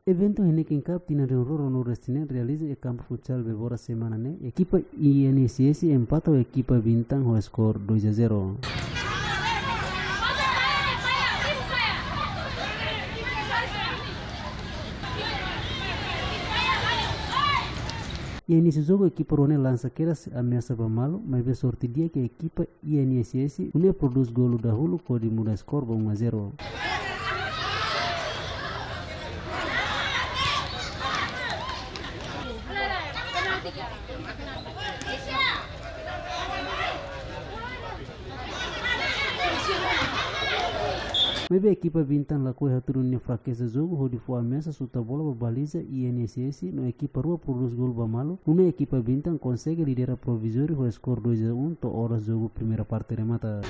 Evento Heineken Cup tina Roro no Restine realiza e campo futsal bebora semana né. Equipa INSS empata a equipa Bintang com score 2-0. E nesse jogo a equipa Rone lança que ameaça para malo, mas vê sorte dia que a equipa INSS não produz golo da Hulu pode mudar score para 1-0. Mas a equipa Bintang lá corre turunnya fraqueza jogo, onde foi a ameaça suta bola para baliza INSS, no equipa Rua produz gol para malo, uma equipa Bintang consegue liderar provisório com score 2-1, to horas jogo primeira parte remata.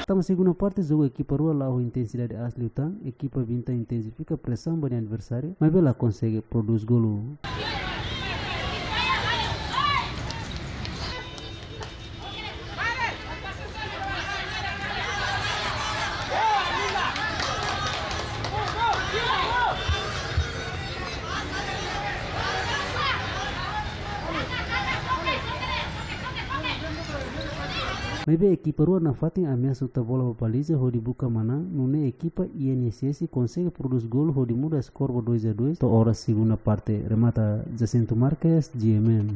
Estamos segunda parte, jogo equipa Rua lá a intensidade asli utang, equipa Bintang intensifica pressão para o adversário, mas ela consegue produz gol. Mas a equipa Rua na fatin ameaça a bola para baliza, onde buka manang, nune equipa INSS consegue produz gol, onde muda score 2-2, to horas segunda parte remata Jacinto Marques, GMM.